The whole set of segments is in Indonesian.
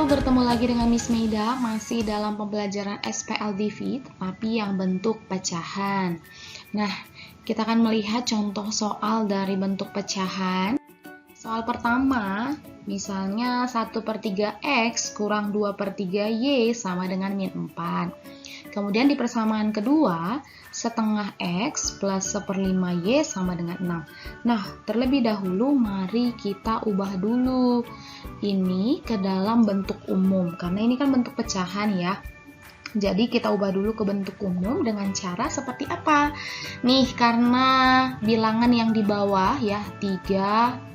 bertemu lagi dengan Miss Meida, masih dalam pembelajaran SPLDV, tapi yang bentuk pecahan. Nah, kita akan melihat contoh soal dari bentuk pecahan. Soal pertama, misalnya 1/3 X kurang 2/3 Y sama dengan min 4. Kemudian di persamaan kedua, setengah X plus 1/5 Y sama dengan 6. Nah, terlebih dahulu mari kita ubah dulu ini ke dalam bentuk umum, karena ini kan bentuk pecahan ya. Jadi kita ubah dulu ke bentuk umum dengan cara seperti apa? Nih, karena bilangan yang di bawah ya 3.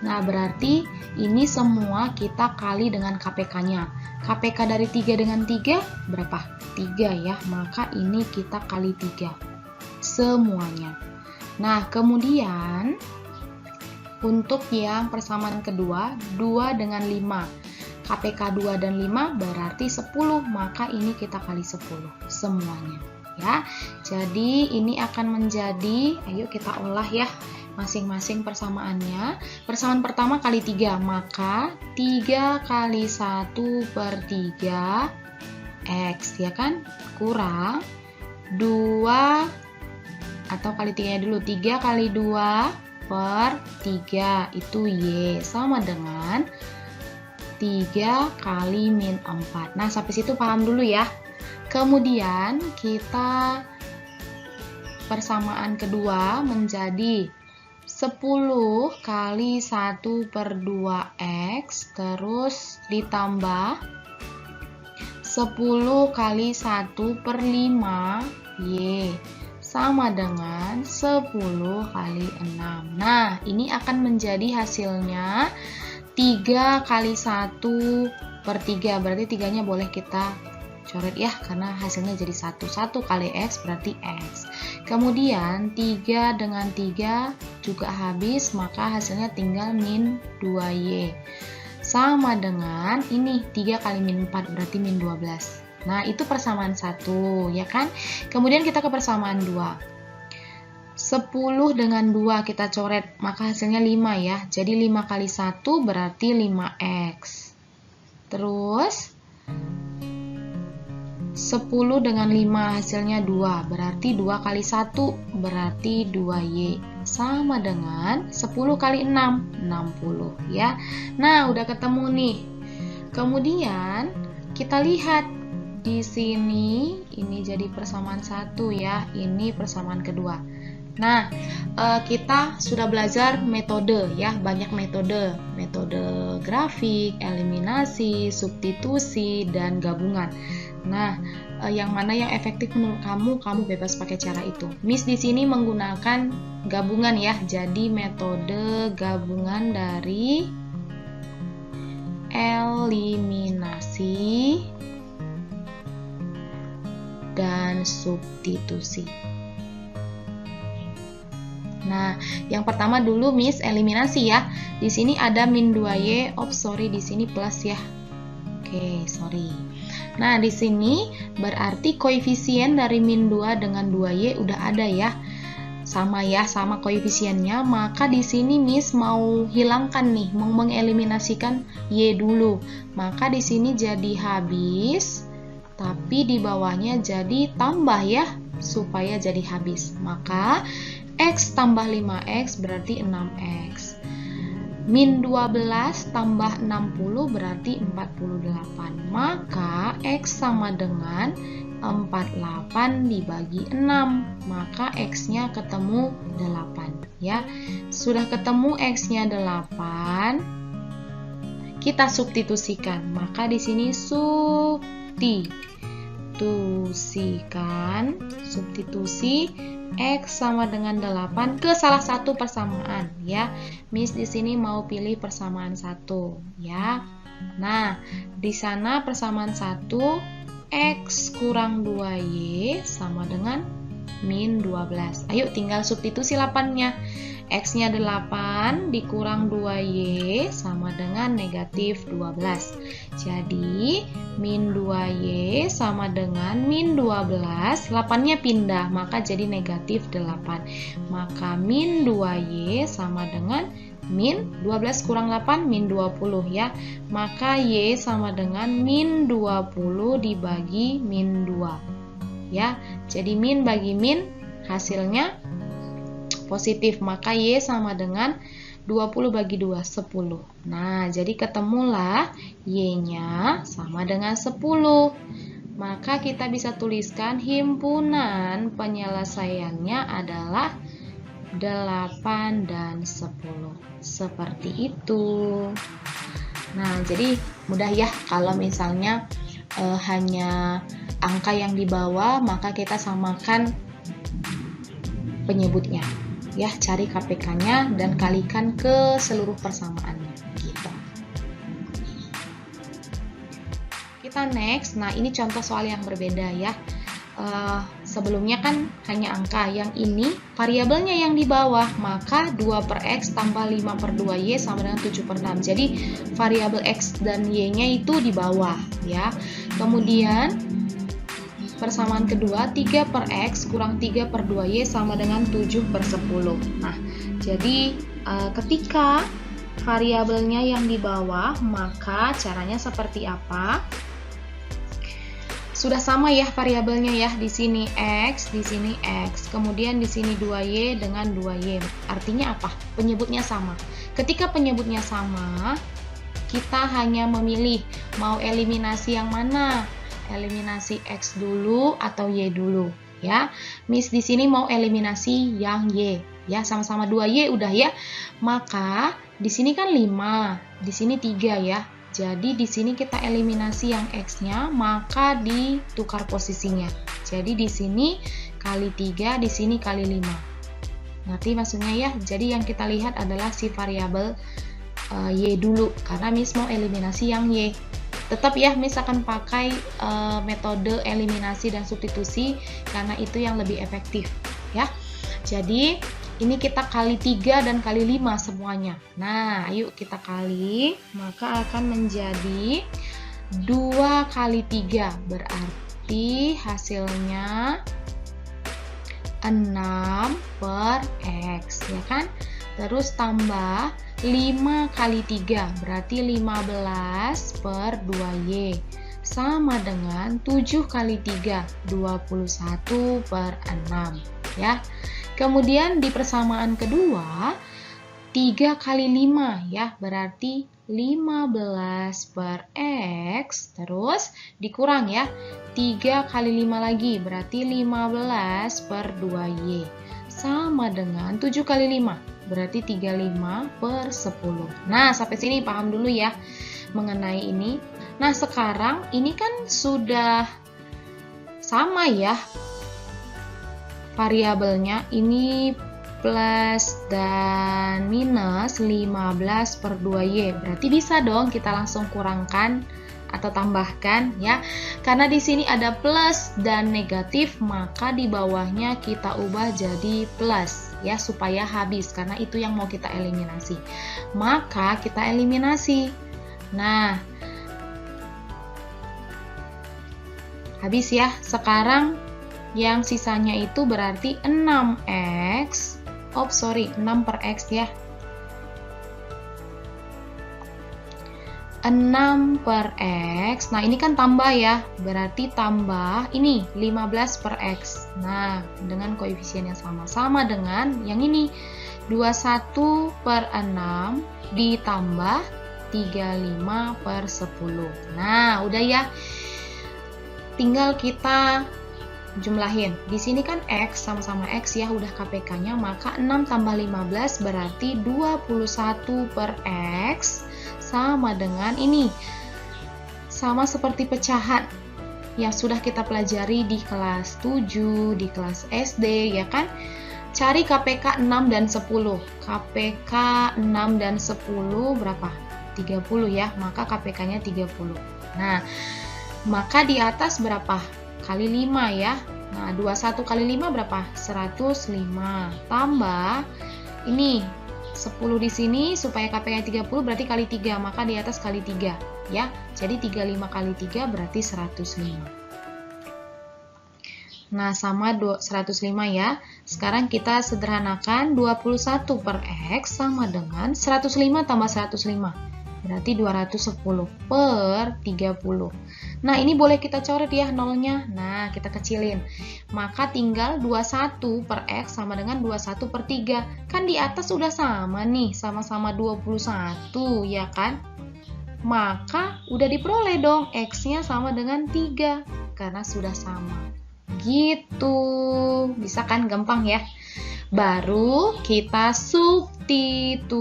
Nah, berarti ini semua kita kali dengan KPK-nya. KPK dari 3 dengan 3 berapa? 3 ya, maka ini kita kali 3 semuanya. Nah, kemudian untuk yang persamaan kedua, 2 dengan 5. KPK 2 dan 5 berarti 10, maka ini kita kali 10 semuanya ya. Jadi ini akan menjadi, ayo kita olah ya masing-masing persamaannya. Persamaan pertama kali 3, maka 3 kali 1/3 X ya kan, kurang 2, atau kali 3 dulu, 3 kali 2/3 itu Y sama dengan 3 kali min 4. Nah, sampai situ paham dulu ya. Kemudian kita persamaan kedua menjadi 10 kali 1/2 X terus ditambah 10 kali 1/5 Y sama dengan 10 kali 6. Nah, ini akan menjadi hasilnya 3 kali 1/3, berarti 3-nya boleh kita coret ya, karena hasilnya jadi 1. 1 kali X berarti X. Kemudian 3 dengan 3 juga habis, maka hasilnya tinggal min 2Y. Sama dengan ini 3 kali min 4 berarti min 12. Nah, itu persamaan 1 ya kan. Kemudian kita ke persamaan 2. 10 dengan 2 kita coret, maka hasilnya 5 ya. Jadi 5 kali 1 berarti 5X. Terus 10 dengan 5 hasilnya 2, berarti 2 kali 1 berarti 2Y. Sama dengan 10 kali 6, 60 ya. Nah, udah ketemu nih. Kemudian kita lihat di sini, ini jadi persamaan 1 ya, ini persamaan kedua. Nah, kita sudah belajar metode ya, banyak metode. Metode grafik, eliminasi, substitusi, dan gabungan. Nah, yang mana yang efektif menurut kamu bebas pakai cara itu. Miss di sini menggunakan gabungan ya, jadi metode gabungan dari eliminasi dan substitusi. Nah, yang pertama dulu Miss eliminasi ya. Di sini ada min 2Y, di sini plus ya. Oke, sorry. Nah, di sini berarti koefisien dari min 2 dengan 2Y udah ada ya. Sama ya, sama koefisiennya. Maka di sini Miss mau hilangkan nih, mau mengeliminasikan Y dulu. Maka di sini jadi habis, tapi di bawahnya jadi tambah ya, supaya jadi habis. Maka X tambah 5X berarti 6X. Min 12 tambah 60 berarti 48. Maka X sama dengan 48 dibagi 6. Maka X-nya ketemu 8 ya. Sudah ketemu X-nya 8. Kita substitusikan. Maka di sini substitusi X sama dengan 8 ke salah satu persamaan ya. Miss di sini mau pilih persamaan 1 ya. Nah, di sana persamaan 1 X kurang 2Y sama dengan min 12. Ayo tinggal substitusi 8-nya. X-nya 8 dikurang 2Y sama dengan negatif 12. Jadi, min 2Y sama dengan min 12. 8-nya pindah, maka jadi negatif 8. Maka min 2Y sama dengan min 12 kurang 8 min 20 ya. Maka Y sama dengan min 20 dibagi min 2 ya. Jadi min bagi min hasilnya positif, maka Y sama dengan 20 bagi 2, 10. Nah, jadi ketemulah Y-nya sama dengan 10. Maka kita bisa tuliskan himpunan penyelesaiannya adalah 8 dan 10. Seperti itu. Nah, jadi mudah ya kalau misalnya hanya angka yang di bawah, maka kita samakan penyebutnya. Ya, cari KPK-nya dan kalikan ke seluruh persamaannya gitu. Kita next. Nah, ini contoh soal yang berbeda ya. Sebelumnya kan hanya angka, yang ini variabelnya yang di bawah, maka 2 per X tambah 5 per 2Y sama dengan 7 per 6. Jadi variabel X dan Y-nya itu di bawah ya. Kemudian persamaan kedua, 3 per X kurang 3 per 2Y sama dengan 7 per 10. Nah, jadi ketika variabelnya yang di bawah, maka caranya seperti apa? Sudah sama ya variabelnya ya, di sini X, di sini X. Kemudian di sini 2Y dengan 2Y. Artinya apa? Penyebutnya sama. Ketika penyebutnya sama, kita hanya memilih mau eliminasi yang mana? Eliminasi X dulu atau Y dulu ya. Miss di sini mau eliminasi yang Y ya, sama-sama 2Y udah ya. Maka di sini kan 5, di sini 3 ya. Jadi di sini kita eliminasi yang X-nya, maka ditukar posisinya. Jadi di sini kali 3, di sini kali 5. Ngerti maksudnya ya? Jadi yang kita lihat adalah si variabel Y dulu karena Miss mau eliminasi yang Y. Tetap ya, Miss akan pakai metode eliminasi dan substitusi karena itu yang lebih efektif ya. Jadi ini kita kali 3 dan kali 5 semuanya. Nah, ayo kita kali, maka akan menjadi 2 kali 3, berarti hasilnya 6 per X ya kan. Terus tambah 5 kali 3, berarti 15 per 2Y sama dengan 7 kali 3, 21 per 6 ya. Kemudian di persamaan kedua 3 kali 5 ya, berarti 15 per X, terus dikurang ya, 3 kali 5 lagi, berarti 15 per 2Y sama dengan 7 kali 5, berarti 35 per 10. Nah, sampai sini paham dulu ya mengenai ini. Nah, sekarang ini kan sudah sama ya variabelnya, ini plus dan minus 15 per 2Y. Berarti bisa dong kita langsung kurangkan atau tambahkan ya. Karena di sini ada plus dan negatif, maka di bawahnya kita ubah jadi plus ya supaya habis karena itu yang mau kita eliminasi. Maka kita eliminasi. Nah, habis ya. Sekarang yang sisanya itu berarti 6X, 6 per X ya. 6 per X, nah ini kan tambah ya, berarti tambah ini 15 per X. Nah, dengan koefisien yang sama dengan yang ini, 21 per 6 ditambah 35 per 10. Nah, udah ya, tinggal kita jumlahin. Di sini kan X sama-sama X ya, udah KPK-nya, maka 6 tambah 15 berarti 21 per X sama dengan ini. Sama seperti pecahan yang sudah kita pelajari di kelas 7, di kelas SD ya kan. Cari KPK 6 dan 10. KPK 6 dan 10 berapa? 30 ya, maka KPK-nya 30. Nah, maka di atas berapa? Kali 5 ya. Nah, 21 kali 5 berapa? 105. Tambah ini 10 di sini supaya KPK-nya 30 berarti kali 3, maka di atas kali 3 ya. Jadi 35 kali 3 berarti 105. Nah, sama 105 ya. Sekarang kita sederhanakan 21 per X sama dengan 105 tambah 105. Berarti 210 per 30. Nah, ini boleh kita coret ya nolnya. Nah, kita kecilin. Maka tinggal 21 per X sama dengan 21 per 3. Kan di atas udah sama nih, sama-sama 21 ya kan? Maka udah diperoleh dong X-nya sama dengan 3 karena sudah sama. Gitu. Bisa kan gampang ya? Baru kita substitusi.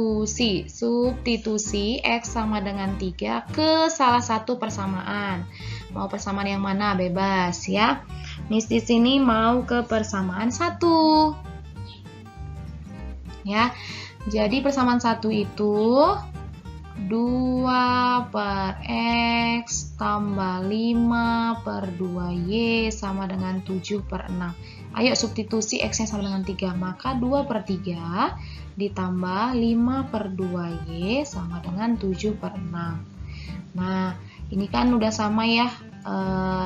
Substitusi X sama dengan 3 ke salah satu persamaan. Mau persamaan yang mana? Bebas ya. Miss di sini mau ke persamaan 1. Ya. Jadi persamaan 1 itu 2 per X tambah 5 per 2Y sama dengan 7 per 6. Ayo substitusi X-nya sama dengan 3. Maka 2 per 3 ditambah 5 per 2Y sama dengan 7 per 6. Nah, ini kan udah sama ya.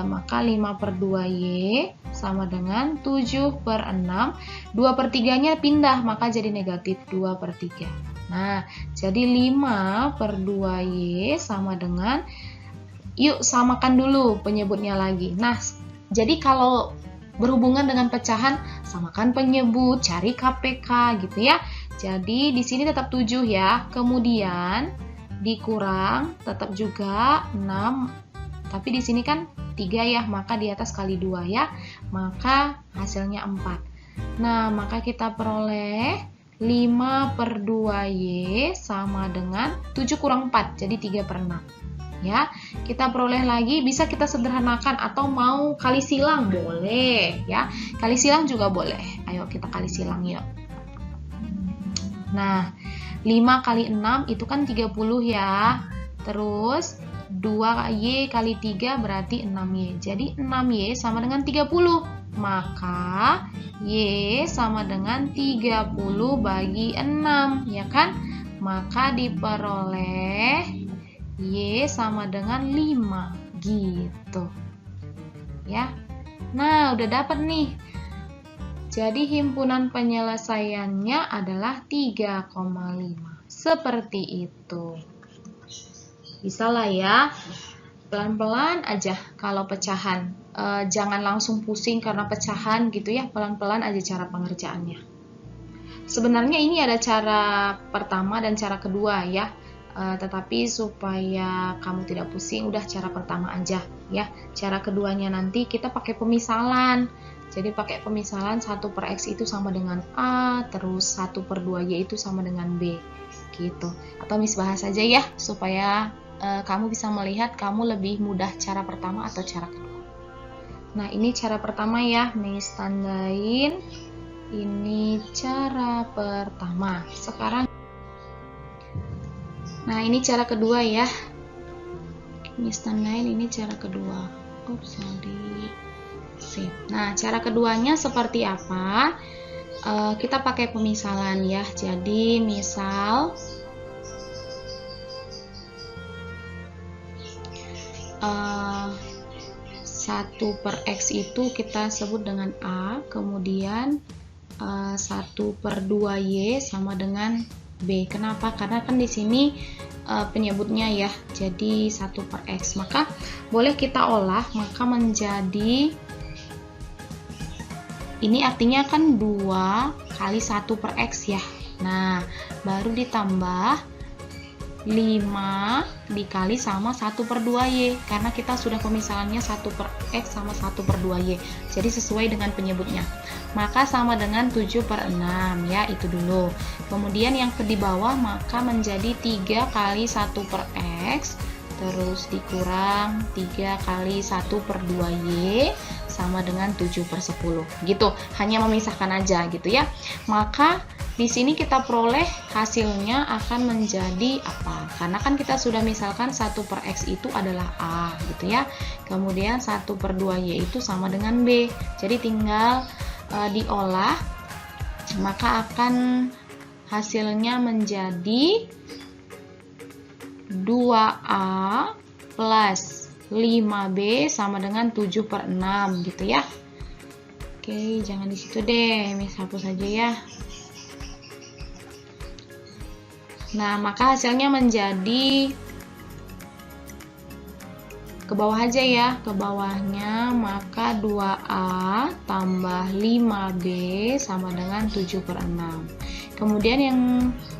Maka 5 per 2Y sama dengan 7 per 6. 2 per 3-nya pindah, maka jadi negatif 2 per 3. Nah, jadi 5 per 2Y sama dengan, yuk samakan dulu penyebutnya lagi. Nah, jadi kalau berhubungan dengan pecahan, samakan penyebut, cari KPK gitu ya. Jadi di sini tetap 7 ya, kemudian dikurang tetap juga 6, tapi di sini kan 3 ya, maka di atas kali 2 ya, maka hasilnya 4. Nah, maka kita peroleh 5 per 2Y sama dengan 7 kurang 4, jadi 3 per 6. Ya, kita peroleh lagi, bisa kita sederhanakan atau mau kali silang boleh ya. Kali silang juga boleh. Ayo kita kali silang yuk. Nah, 5 kali 6 itu kan 30 ya. Terus 2Y kali 3 berarti 6Y. Jadi 6Y sama dengan 30. Maka Y sama dengan 30 bagi 6, ya kan? Maka diperoleh Y sama dengan 5, gitu. Ya. Nah, udah dapat nih. Jadi himpunan penyelesaiannya adalah 3,5. Seperti itu. Bisa lah ya. Pelan-pelan aja kalau pecahan. Jangan langsung pusing karena pecahan gitu ya, pelan-pelan aja cara pengerjaannya. Sebenarnya ini ada cara pertama dan cara kedua ya, tetapi supaya kamu tidak pusing, udah cara pertama aja ya. Cara keduanya nanti kita pakai pemisalan. Jadi pakai pemisalan 1 per X itu sama dengan A, terus 1 per 2Y itu sama dengan B gitu. Atau Miss bahas aja ya, supaya kamu bisa melihat kamu lebih mudah cara pertama atau cara kedua. Nah, ini cara pertama ya, Miss tandain. Ini cara pertama. Sekarang, nah ini cara kedua ya. Miss tandain ini cara kedua. Oops, sorry. Sip. Nah, cara keduanya seperti apa? Kita pakai pemisalan ya. Jadi, misal 1 per X itu kita sebut dengan A, kemudian 1 per 2Y sama dengan B. Kenapa? Karena kan di sini penyebutnya ya, jadi 1 per X. Maka boleh kita olah, maka menjadi, ini artinya kan 2 kali 1 per X ya. Nah, baru ditambah 5 dikali sama 1 per 2Y, karena kita sudah pemisalannya 1 per X sama 1 per 2Y, jadi sesuai dengan penyebutnya. Maka sama dengan 7 per 6 ya, itu dulu. Kemudian yang di bawah maka menjadi 3 kali 1 per X, terus dikurang 3 kali 1 per 2Y sama dengan 7 per 10 gitu. Hanya memisahkan aja gitu ya. Maka di sini kita peroleh hasilnya akan menjadi apa? Karena kan kita sudah misalkan 1 per X itu adalah A gitu ya. Kemudian 1 per 2Y itu sama dengan B. Jadi tinggal diolah, maka akan hasilnya menjadi 2A plus 5B sama dengan 7 per 6 gitu ya. Oke, jangan di situ deh, Miss hapus saja ya. Nah, maka hasilnya menjadi ke bawah aja ya, ke bawahnya, maka 2A tambah 5B sama dengan 7/6. Kemudian yang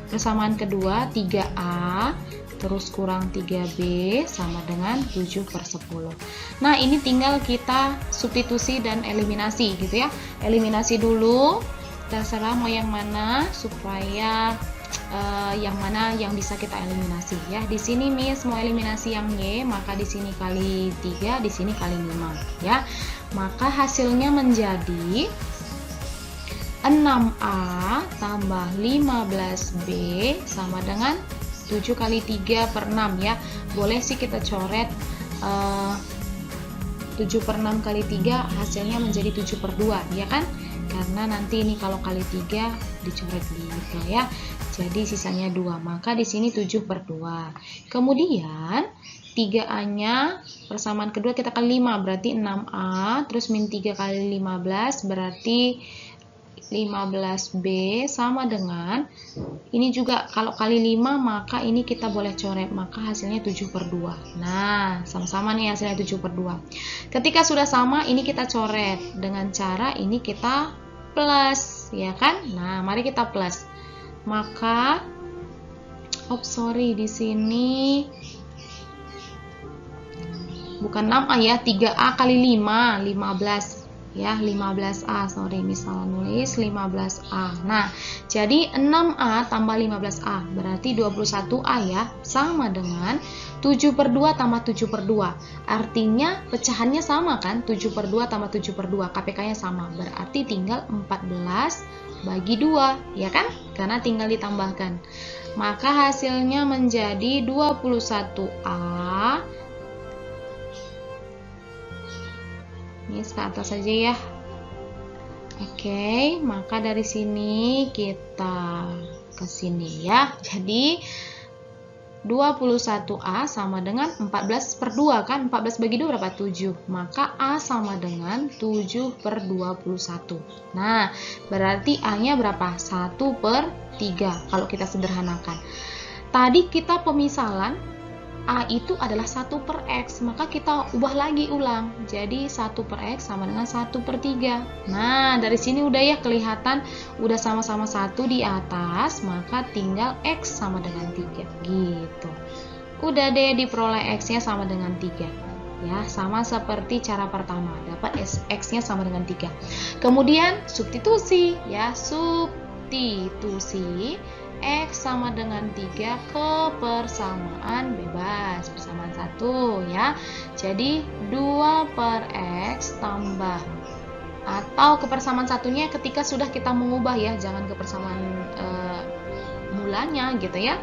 persamaan kedua 3A terus kurang 3B sama dengan 7/10. Nah, ini tinggal kita substitusi dan eliminasi gitu ya. Eliminasi dulu, terserah mau yang mana supaya yang mana yang bisa kita eliminasi ya. Di sini Miss mau eliminasi yang Y, maka di sini kali 3, di sini kali 5 ya. Maka hasilnya menjadi 6A tambah 15B sama dengan 7 kali 3/6 ya. Boleh sih kita coret 7/6 kali 3 hasilnya menjadi 7/2 ya kan? Karena nanti ini kalau kali 3 dicoret gitu ya. Jadi sisanya 2. Maka di sini 7/2. Kemudian 3A-nya persamaan kedua kita kali 5 berarti 6A terus min 3 kali 15 berarti 15B sama dengan ini juga kalau kali 5 maka ini kita boleh coret, maka hasilnya 7/2. Nah, sama-sama nih hasilnya 7/2. Ketika sudah sama ini kita coret dengan cara ini kita plus ya kan? Nah, mari kita plus. Maka di sini bukan 6A ya, 3A kali 5, 15 ya, 15A, misalnya nulis 15A. Nah, jadi 6A tambah 15A berarti 21A ya, sama dengan 7/2 tambah 7/2. Artinya pecahannya sama kan, 7/2 tambah 7/2, KPK-nya sama, berarti tinggal 14 bagi 2 ya kan, karena tinggal ditambahkan. Maka hasilnya menjadi 21A. Ini ke atas saja ya. Oke, maka dari sini kita ke sini ya. Jadi 21A sama dengan 14/2 kan, 14 bagi 2 berapa? 7. Maka A sama dengan 7/21. Nah, berarti A-nya berapa? 1/3 kalau kita sederhanakan. Tadi kita pemisalan A itu adalah 1/X, maka kita ubah lagi ulang. Jadi 1/X sama dengan 1/3. Nah, dari sini udah ya kelihatan udah sama-sama 1 di atas, maka tinggal X sama dengan 3 gitu. Udah deh diperoleh X-nya sama dengan 3. Ya, sama seperti cara pertama, dapat X-nya sama dengan 3. Kemudian substitusi ya, substitusi X sama dengan 3 ke persamaan bebas, persamaan 1 ya. Jadi 2/X tambah, atau ke persamaan satunya ketika sudah kita mengubah ya, jangan ke persamaan mulanya gitu ya.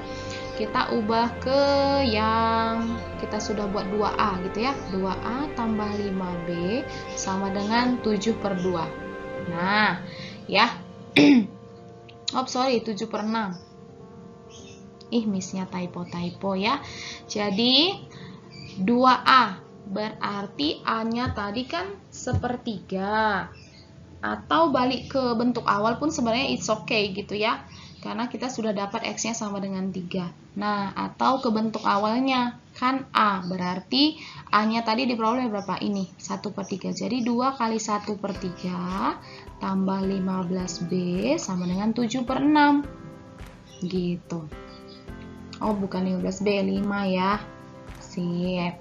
Kita ubah ke yang kita sudah buat 2A gitu ya. 2A tambah 5B sama dengan 7/2. Nah, ya. 7/6. Missnya typo ya. Jadi 2A berarti A-nya tadi kan 1/3. Atau balik ke bentuk awal pun sebenarnya it's okay gitu ya. Karena kita sudah dapat X-nya sama dengan 3. Nah, atau ke bentuk awalnya kan A, berarti A-nya tadi diperoleh berapa? Ini 1/3. Jadi 2 kali 1/3 tambah 15B sama dengan 7/6 gitu. Oh, bukan 15B, 5 ya. Sip.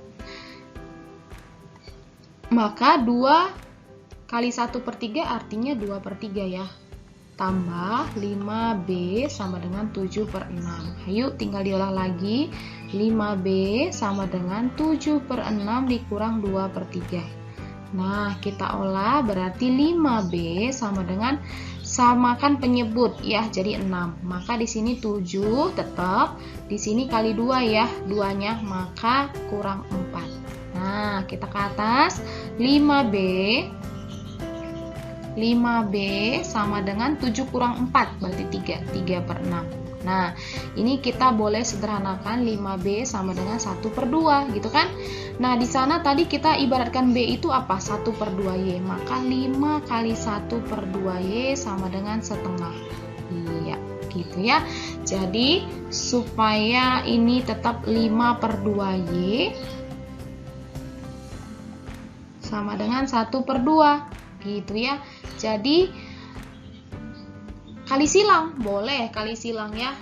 Maka 2 kali 1/3 artinya 2/3 ya. Tambah 5B sama dengan 7/6. Ayo tinggal diolah lagi. 5B sama dengan 7/6 dikurang 2/3. Nah, kita olah berarti 5B sama dengan, samakan penyebut ya, jadi 6. Maka di sini 7 tetap, di sini kali 2 ya, 2-nya, maka kurang 4. Nah, kita ke atas, 5B sama dengan 7 kurang 4, berarti 3, 3/6. Nah, ini kita boleh sederhanakan 5B sama dengan 1/2 gitu kan. Nah, di sana tadi kita ibaratkan B itu apa? 1/2Y. Maka 5 kali 1/2Y sama dengan setengah. Iya, gitu ya. Jadi, supaya ini tetap 5/2Y sama dengan 1/2. Gitu ya. Jadi, kali silang, boleh kali silang ya.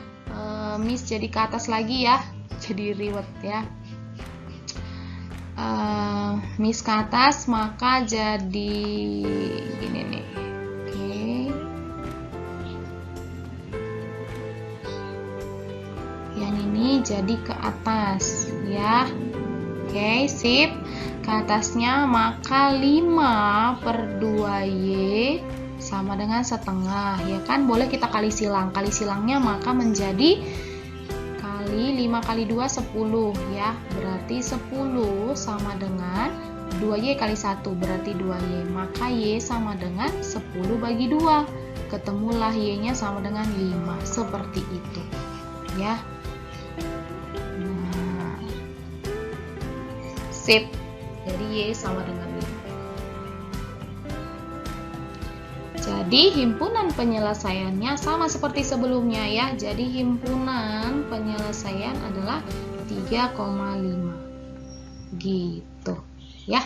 Miss jadi ke atas lagi ya, jadi ribet ya. Miss ke atas, maka jadi gini nih. Oke. Yang ini jadi ke atas ya. Oke, sip. Ke atasnya maka 5/2Y sama dengan setengah, ya kan? Boleh kita kali silang. Kali silangnya maka menjadi kali 5 kali 2 10 ya. Berarti 10 sama dengan 2Y kali 1 berarti 2Y. Maka Y sama dengan 10 bagi 2. Ketemulah Y-nya sama dengan 5. Seperti itu. Ya. Nah. Sip. Jadi Y sama dengan 5. Jadi himpunan penyelesaiannya sama seperti sebelumnya ya. Jadi himpunan penyelesaian adalah 3,5. Gitu ya.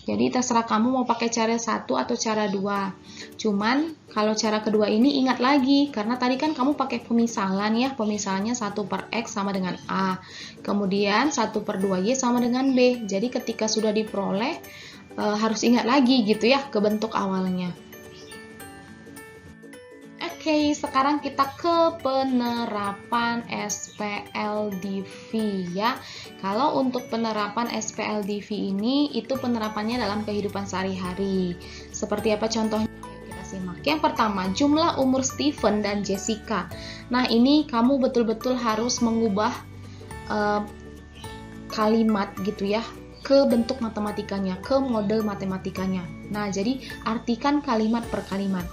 Jadi terserah kamu mau pakai cara 1 atau cara 2. Cuman kalau cara kedua ini ingat lagi, karena tadi kan kamu pakai pemisalan ya. Pemisalannya 1/X sama dengan A. Kemudian 1/2Y sama dengan B. Jadi ketika sudah diperoleh, harus ingat lagi gitu ya ke bentuk awalnya. Oke, sekarang kita ke penerapan SPLDV ya. Kalau untuk penerapan SPLDV ini, itu penerapannya dalam kehidupan sehari-hari. Seperti apa contohnya? Kita simak. Yang pertama, jumlah umur Stephen dan Jessica. Nah, ini kamu betul-betul harus mengubah kalimat gitu ya, ke bentuk matematikanya, ke model matematikanya. Nah, jadi artikan kalimat per kalimat.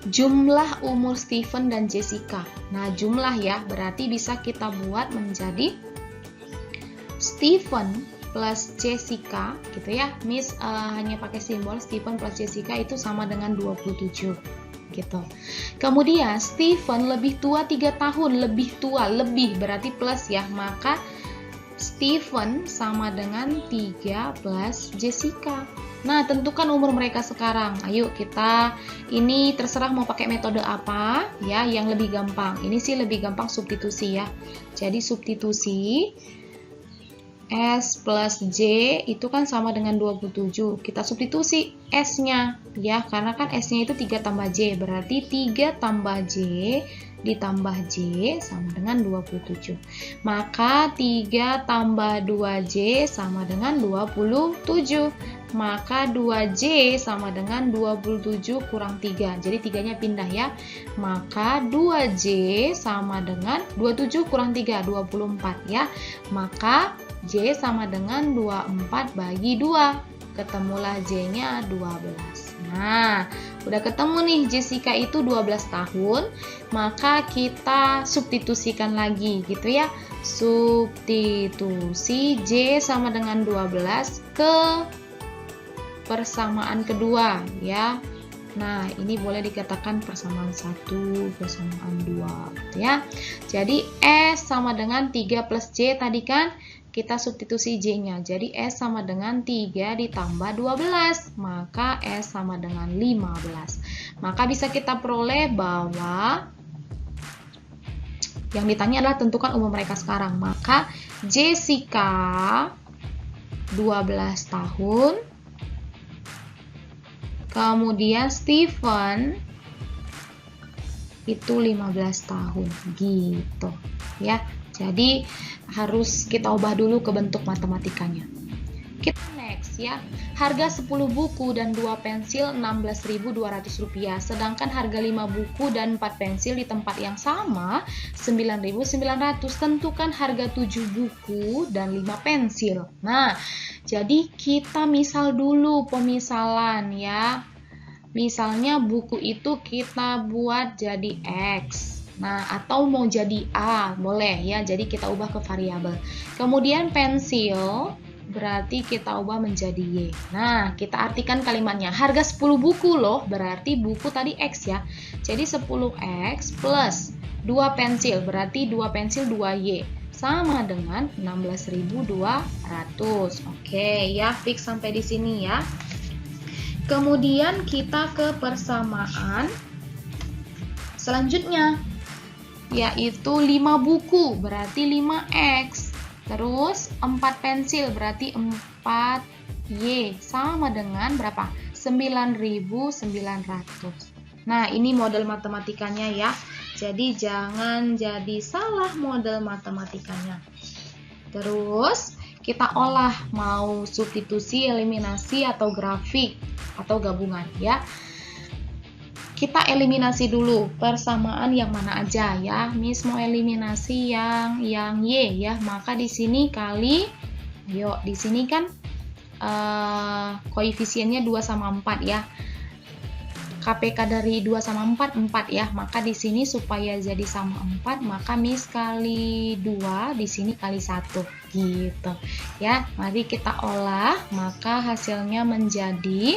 Jumlah umur Stephen dan Jessica. Nah, jumlah ya, berarti bisa kita buat menjadi Stephen plus Jessica, gitu ya. Miss hanya pakai simbol Stephen plus Jessica itu sama dengan 27. Gitu. Kemudian, Stephen lebih tua 3 tahun, lebih tua, lebih berarti plus ya, maka Stephen sama dengan 3 plus Jessica. Nah, tentukan umur mereka sekarang. Ayo kita, ini terserah mau pakai metode apa ya, yang lebih gampang. Ini sih lebih gampang substitusi ya. Jadi substitusi S plus J itu kan sama dengan 27. Kita substitusi S-nya ya, karena kan S-nya itu 3 tambah J, berarti 3 tambah J ditambah J sama dengan 27. Maka 3 tambah 2J sama dengan 27. Maka 2J sama dengan 27 kurang 3. Jadi 3-nya pindah ya. Maka 2J sama dengan 27 kurang 3, 24 ya. Maka J sama dengan 24 bagi 2. Ketemulah J-nya 12. Nah, udah ketemu nih Jessica itu 12 tahun, maka kita substitusikan lagi gitu ya. Substitusi J sama dengan 12 ke persamaan kedua ya. Nah, ini boleh dikatakan persamaan 1, persamaan 2 gitu ya. Jadi S sama dengan 3 plus J tadi kan, kita substitusi J-nya. Jadi S sama dengan 3 ditambah 12. Maka S sama dengan 15. Maka bisa kita peroleh bahwa yang ditanya adalah tentukan umur mereka sekarang. Maka Jessica 12 tahun. Kemudian Stephen itu 15 tahun. Gitu ya. Jadi harus kita ubah dulu ke bentuk matematikanya. Kita next ya. Harga 10 buku dan 2 pensil Rp16.200. Sedangkan harga 5 buku dan 4 pensil di tempat yang sama Rp9.900. Tentukan harga 7 buku dan 5 pensil. Nah, jadi kita misal dulu pemisalan ya. Misalnya buku itu kita buat jadi X Nah, atau mau jadi A, boleh ya. Jadi kita ubah ke variabel. Kemudian pensil, berarti kita ubah menjadi Y. Nah, kita artikan kalimatnya. Harga 10 buku loh, berarti buku tadi X ya. Jadi 10X plus 2 pensil, berarti 2 pensil 2Y. Sama dengan 16.200. Oke, ya, fix sampai di sini ya. Kemudian kita ke persamaan selanjutnya, yaitu 5 buku, berarti 5X. Terus 4 pensil, berarti 4Y. Sama dengan berapa? 9.900. Nah, ini model matematikanya ya. Jadi jangan jadi salah model matematikanya. Terus kita olah, mau substitusi, eliminasi, atau grafik, atau gabungan ya. Kita eliminasi dulu persamaan yang mana aja ya. Miss mau eliminasi yang Y ya. Maka di sini kali, yuk di sini kan koefisiennya 2 sama 4 ya. KPK dari 2 sama 4 ya. Maka di sini supaya jadi sama 4, maka Miss kali 2, di sini kali 1 gitu. Ya, mari kita olah, maka hasilnya menjadi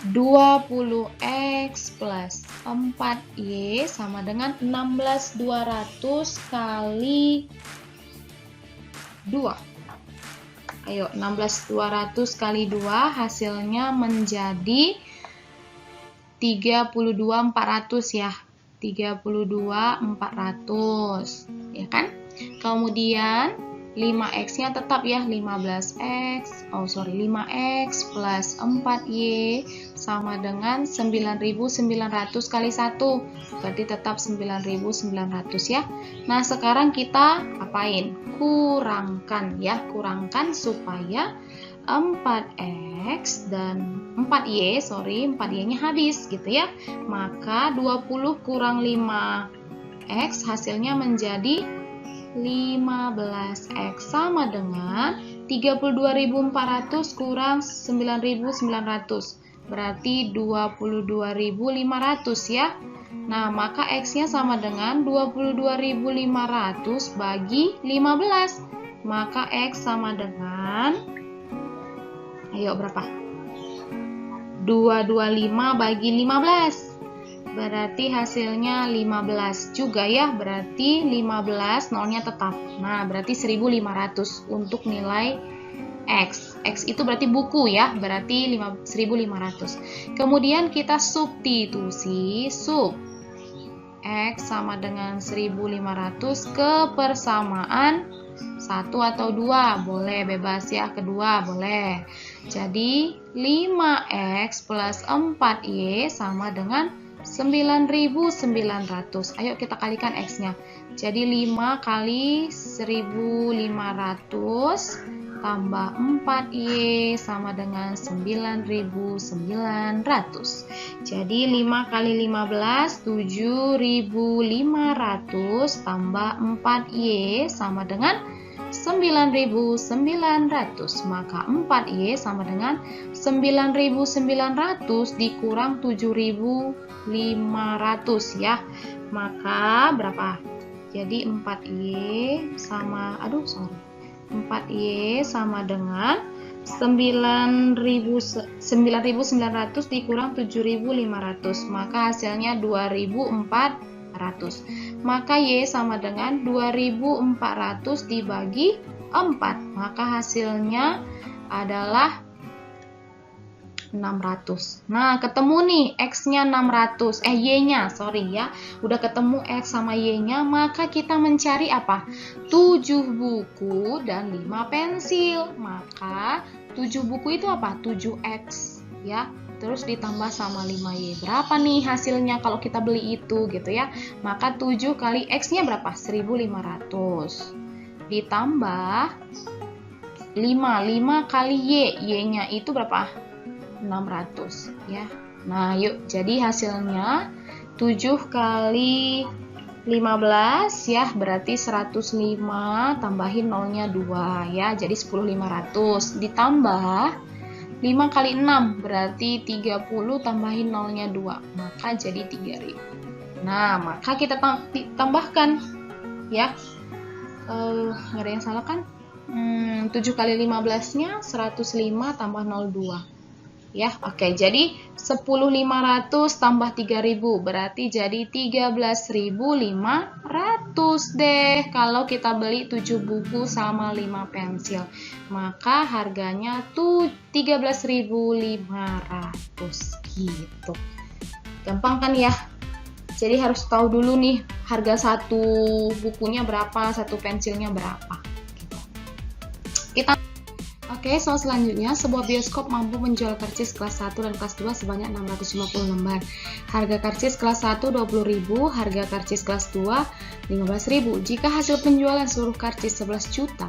20X plus 4Y sama dengan 16.200 kali 2. Ayo, 16.200 kali 2 hasilnya menjadi 32.400 ya. 32.400 ya kan? Kemudian 5X-nya tetap ya, 5X plus 4Y sama dengan 9.900 kali 1, berarti tetap 9.900 ya. Nah, sekarang kita apain? Kurangkan ya, kurangkan supaya 4X dan 4Y-nya habis gitu ya. Maka 20 kurang 5X hasilnya menjadi 15X sama dengan 32.400 kurang 9.900, berarti 22.500 ya. Nah, maka X-nya sama dengan 22.500 bagi 15. Maka X sama dengan, ayo berapa? 225 bagi 15. Berarti hasilnya 15 juga ya, berarti 15, nolnya tetap. Nah, berarti 1.500 untuk nilai X. X itu berarti buku ya, berarti 1.500. Kemudian kita substitusi, sub X sama dengan 1.500 ke persamaan 1 atau 2, boleh bebas ya, kedua boleh. Jadi 5X plus 4Y sama dengan 9.900. Ayo kita kalikan X-nya. Jadi 5 kali 1.500 tambah 4Y sama dengan 9.900. Jadi 5 kali 15, 7.500 tambah 4Y sama dengan 9.900. Maka 4Y sama dengan 9.900 dikurang 7.500 ya. Maka berapa? Jadi 4Y sama 4Y sama dengan 9.900 dikurang 7.500. Maka hasilnya 2.400. Maka Y sama dengan 2.400 dibagi 4. Maka hasilnya adalah 600. Nah, ketemu nih X-nya 600. Y-nya, sorry ya. Udah ketemu X sama Y-nya, maka kita mencari apa? 7 buku dan 5 pensil. Maka 7 buku itu apa? 7X ya. Terus ditambah sama 5Y. Berapa nih hasilnya kalau kita beli itu gitu ya? Maka 7 kali X-nya berapa? 1.500. Ditambah 5 kali Y. Y-nya itu berapa? 600 ya. Nah, yuk. Jadi hasilnya 7 kali 15 ya, berarti 105 tambahin nolnya 2 ya. Jadi 10.500 ditambah 5 kali 6 berarti 30 tambahin nolnya 2. Maka jadi 3.000. Nah, maka kita tambahkan ya. Nggak ada yang salah kan? 7 kali 15-nya 105 tambah 02. Ya, oke. Jadi 10.500 tambah 3.000 berarti jadi 13.500 deh kalau kita beli 7 buku sama 5 pensil. Maka harganya tuh 13.500 gitu. Gampang kan ya? Jadi harus tahu dulu nih harga satu bukunya berapa, satu pensilnya berapa. Gitu. Oke, soal selanjutnya, sebuah bioskop mampu menjual karcis kelas 1 dan kelas 2 sebanyak 650 lembar. Harga karcis kelas 1 20.000, harga karcis kelas 2 15.000. Jika hasil penjualan seluruh karcis 11 juta,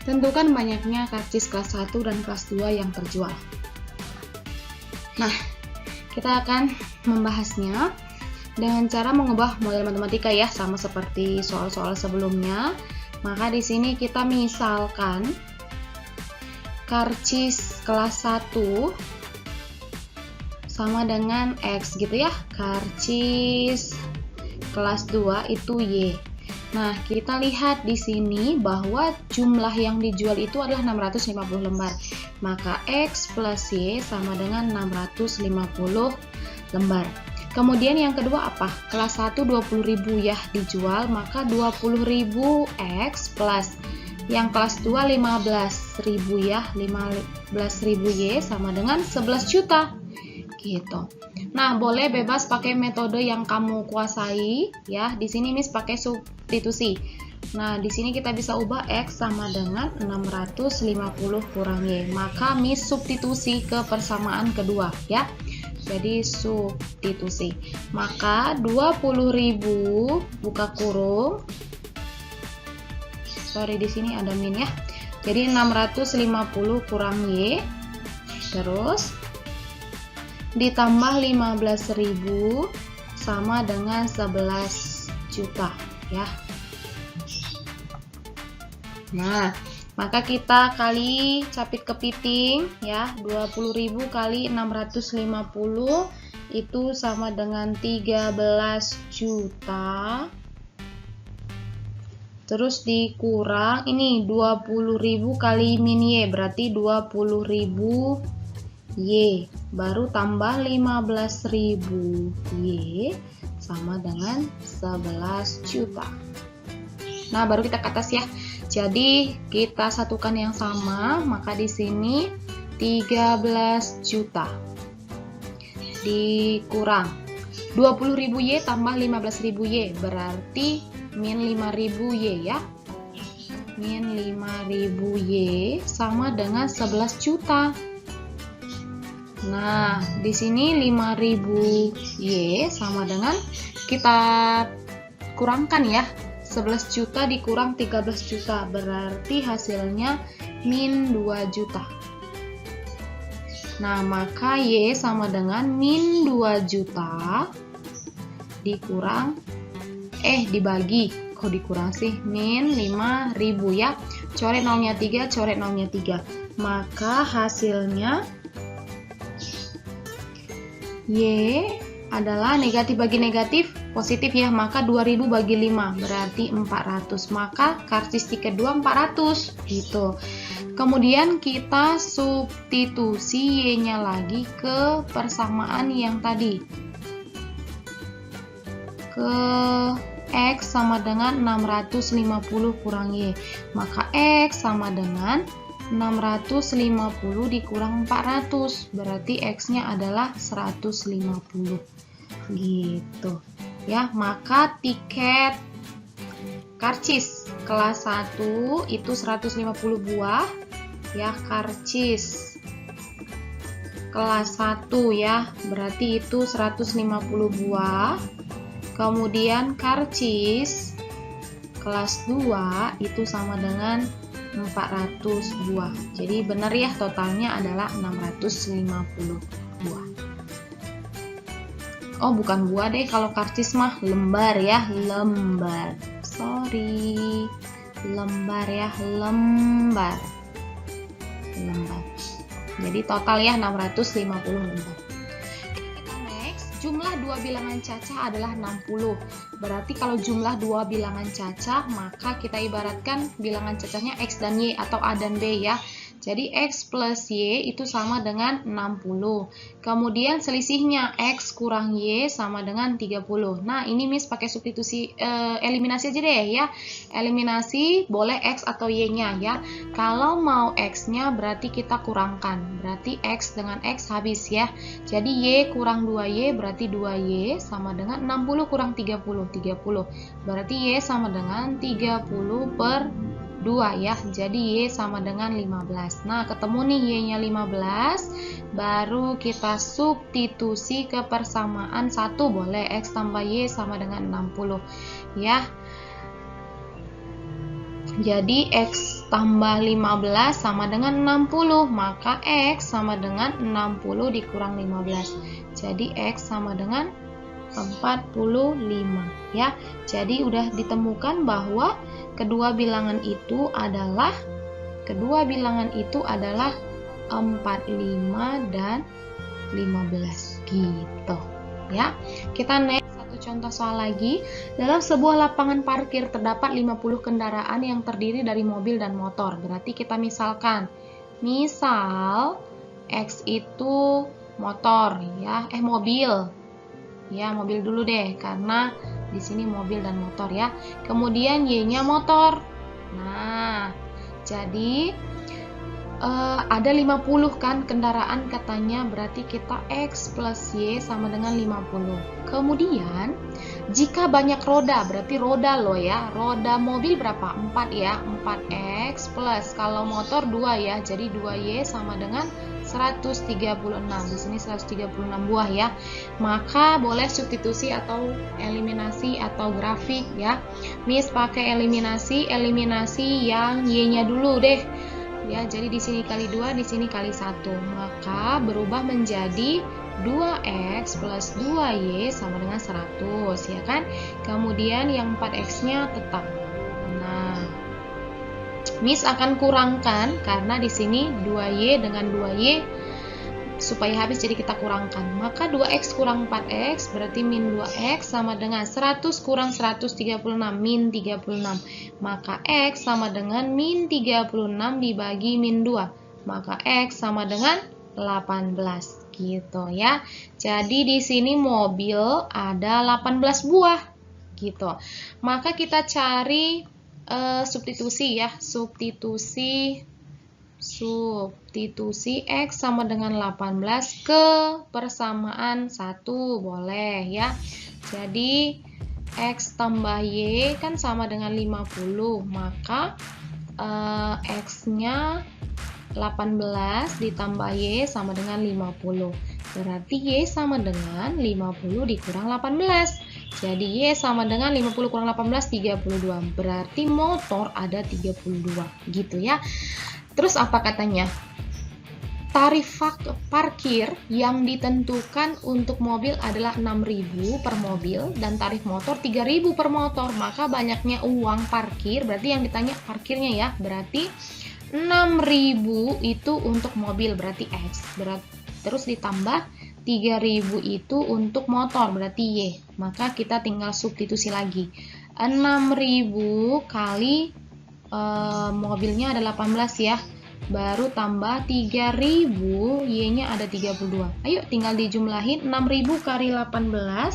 tentukan banyaknya karcis kelas 1 dan kelas 2 yang terjual. Nah, kita akan membahasnya dengan cara mengubah model matematika ya, sama seperti soal-soal sebelumnya. Maka di sini kita misalkan karcis kelas 1 sama dengan X gitu ya. Karcis kelas 2 itu Y. Nah, kita lihat di sini bahwa jumlah yang dijual itu adalah 650 lembar. Maka X plus Y sama dengan 650 lembar. Kemudian yang kedua apa? Kelas 1 20.000 ya dijual, maka 20.000 X plus yang kelas 2 15.000 ya, 15.000 Y sama dengan 11 juta. Gitu. Nah, boleh bebas pakai metode yang kamu kuasai ya. Di sini Miss pakai substitusi. Nah, di sini kita bisa ubah X sama dengan 650 kurang Y. Maka Miss substitusi ke persamaan kedua ya. Jadi substitusi. Maka 20.000 buka kurung. Sorry di sini ada min ya. Jadi 650 kurang Y. Terus ditambah 15.000 sama dengan 11 juta ya. Nah, maka kita kali capit kepiting ya, 20.000 kali 650 itu sama dengan 13 juta. Terus dikurang ini 20.000 kali min Y berarti 20.000 Y. Baru tambah 15.000 Y sama dengan 11 juta. Nah, baru kita ke atas ya. Jadi kita satukan yang sama, maka di sini 13 juta dikurang 20.000 Y tambah 15.000 Y berarti min 5.000 Y ya. Min 5.000 Y sama dengan 11 juta. Nah, di sini 5.000 Y sama dengan kita kurangkan ya. 11 juta dikurang 13 juta berarti hasilnya min 2 juta. Nah, maka Y sama dengan min 2 juta dikurang dibagi, kok dikurang sih? Min 5.000 ya. Coret nolnya 3, coret nolnya 3. Maka hasilnya Y adalah negatif bagi negatif positif ya, maka 2000 bagi 5 berarti 400. Maka karcis tiket 2 400 gitu. Kemudian kita substitusi Y-nya lagi ke persamaan yang tadi. Ke X sama dengan 650 kurang Y. Maka X sama dengan 650 dikurang 400 berarti X-nya adalah 150 gitu ya. Maka tiket karcis kelas 1 itu 150 buah ya. Karcis kelas 1 ya berarti itu 150 buah. Kemudian karcis kelas 2 itu sama dengan 400 buah. Jadi benar ya, totalnya adalah 650 buah. Oh, bukan buah deh, kalau karcis mah lembar ya, lembar. Sorry. Lembar ya, lembar. Lembar. Jadi total ya 650 lembar. Kita next. jumlah dua bilangan cacah adalah 60. Berarti kalau jumlah dua bilangan cacah, maka kita ibaratkan bilangan cacahnya X dan Y atau A dan B ya. Jadi X plus Y itu sama dengan 60. Kemudian selisihnya X kurang Y sama dengan 30. Nah, ini Miss pakai substitusi eliminasi aja deh ya. Eliminasi boleh X atau Y-nya ya. Kalau mau X-nya berarti kita kurangkan. Berarti X dengan X habis ya. Jadi Y kurang 2Y berarti 2Y sama dengan 60 kurang 30. 30. Berarti Y sama dengan 30 per 2 ya, jadi Y sama dengan 15. Nah, ketemu nih Y-nya 15, baru kita substitusi ke persamaan 1, boleh X tambah Y sama dengan 60 ya. Jadi X tambah 15 sama dengan 60, maka X sama dengan 60 dikurang 15. Jadi X sama dengan 45 ya. Jadi udah ditemukan bahwa kedua bilangan itu adalah 45 dan 15 gitu ya. Kita next satu contoh soal lagi. Dalam sebuah lapangan parkir terdapat 50 kendaraan yang terdiri dari mobil dan motor. Berarti kita misal X itu motor ya, mobil. Ya, mobil dulu deh, karena di sini mobil dan motor ya. Kemudian Y-nya motor. Nah, jadi ada 50 kan kendaraan katanya, berarti kita X plus Y sama dengan 50. Kemudian, jika banyak roda, berarti roda loh ya. Roda mobil berapa? 4 ya, 4X plus, kalau motor 2 ya, jadi 2Y sama dengan 136. Di sini 136 buah ya. Maka boleh substitusi atau eliminasi atau grafik ya. Miss pakai eliminasi yang Y-nya dulu deh. Ya, jadi di sini kali 2, di sini kali 1. Maka berubah menjadi 2X plus 2Y sama dengan 100 ya kan. Kemudian yang 4X-nya tetap. Nah, Miss akan kurangkan karena di sini 2Y dengan 2Y supaya habis, jadi kita kurangkan. Maka 2X kurang 4X berarti min 2X sama dengan 100 kurang 136 min 36. Maka X sama dengan min 36 dibagi min 2. Maka X sama dengan 18 gitu ya. Jadi di sini mobil ada 18 buah gitu. Maka kita cari substitusi ya, substitusi X sama dengan 18 ke persamaan 1 boleh ya. Jadi X tambah Y kan sama dengan 50, maka X-nya 18 ditambah Y sama dengan 50. Berarti Y sama dengan 50 dikurang 18. Jadi Y sama dengan 50 kurang 18, 32. Berarti motor ada 32 gitu ya. Terus apa katanya? Tarif parkir yang ditentukan untuk mobil adalah 6.000 per mobil dan tarif motor 3.000 per motor. Maka banyaknya uang parkir, berarti yang ditanya parkirnya ya. Berarti 6.000 itu untuk mobil, berarti X. Terus ditambah 3.000 itu untuk motor, berarti Y. Maka kita tinggal substitusi lagi. 6.000 kali mobilnya ada 18 ya. Baru tambah 3.000, Y-nya ada 32. Ayo tinggal dijumlahin. 6.000 kali 18,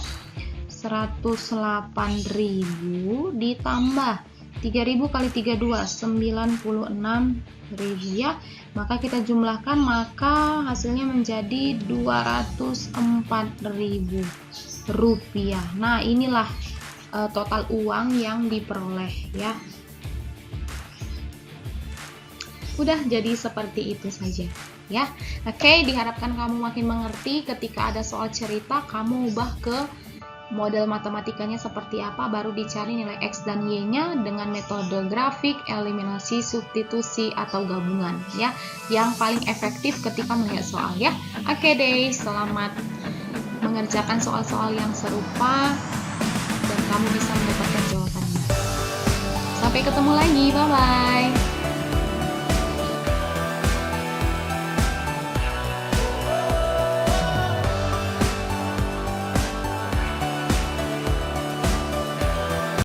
108.000 ditambah 3.000 kali 32, 96.000 ya. Maka kita jumlahkan, maka hasilnya menjadi 204.000 rupiah. Nah, inilah total uang yang diperoleh ya. Udah, jadi seperti itu saja ya. Oke, diharapkan kamu makin mengerti. Ketika ada soal cerita, kamu ubah ke model matematikanya seperti apa, baru dicari nilai X dan Y-nya dengan metode grafik, eliminasi, substitusi, atau gabungan ya, yang paling efektif ketika melihat soal ya. Oke deh, selamat mengerjakan soal-soal yang serupa dan kamu bisa mendapatkan jawabannya. Sampai ketemu lagi, bye-bye.